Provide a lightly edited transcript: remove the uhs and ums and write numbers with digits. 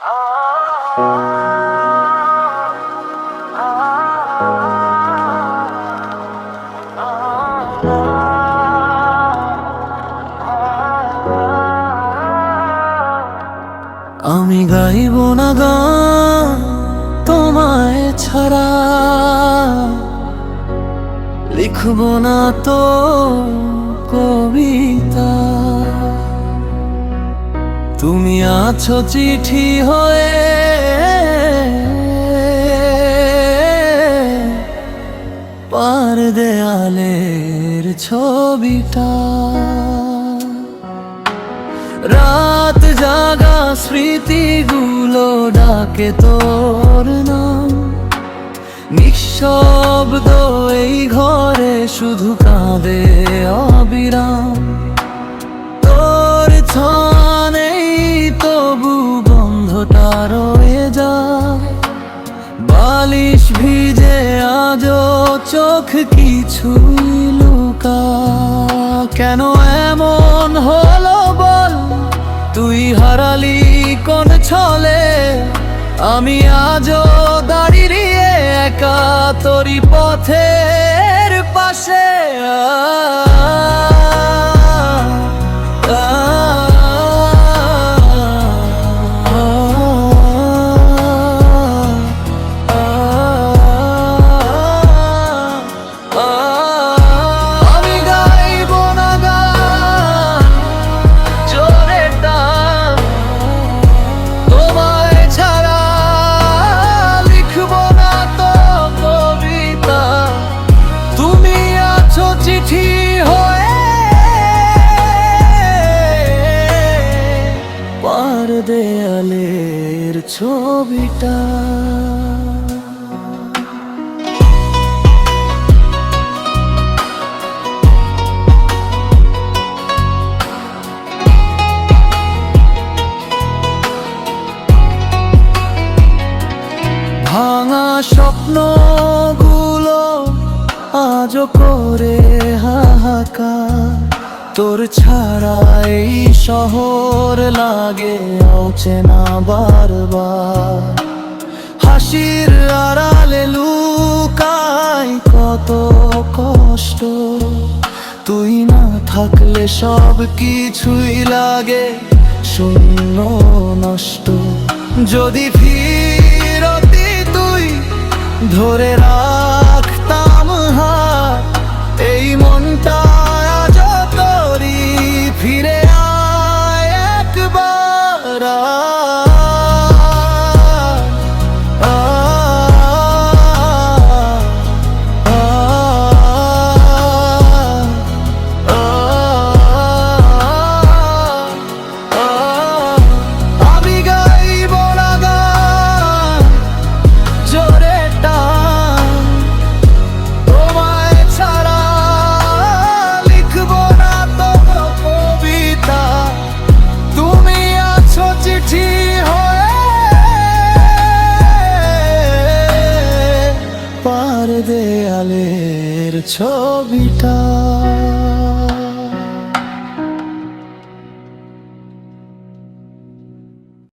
আমি গাইব না গান তোমায় ছাড়া, লিখব না তো কবিতা। তুমি আছো চিঠি হয়ে, পার দেয়ালের ছবিটা। রাত জাগা স্মৃতিগুলো ডাকে তোর নাম, নিঃশব্দ এই ঘরে শুধু কাঁদে অবিরাম। তোর ছানেই তবু গন্ধটা রয়ে যায়, বালিশ ভিজে আজও চোখ কিছুই লুকা। কেন এমন হলো বল, তুই হারালি কোন ছলে? আমি আজও দাঁড়িয়ে একা তোরই পথের পাশে। আমি গাইব না গান জোরে টান তোমায় ছাড়া, লিখব না তো কবিতা। তুমি আছো চিঠি হয়ে, পার দেয়ালের ছবিটা। ভাঙা স্বপ্নগুলো আজও করে হাহাকার, তোর ছাড়া এই শহর লাগে অচেনা বারবার। হাসির আড়ালে লুকায় কত কষ্ট, তুই না থাকলে সব কিছুই লাগে শূন্য নষ্ট। যদি ফিরতি তুই ধরে রাখতাম হাত, এই মনটা আজ তোরই, ফিরে আয় একবার। আমি গাইব না গান জোরে টান তোমায় ছাড়া, লিখব না তো কবিতা। তুমি আছো চিঠি হয়ে, পার দেয়ালের ছবিটা।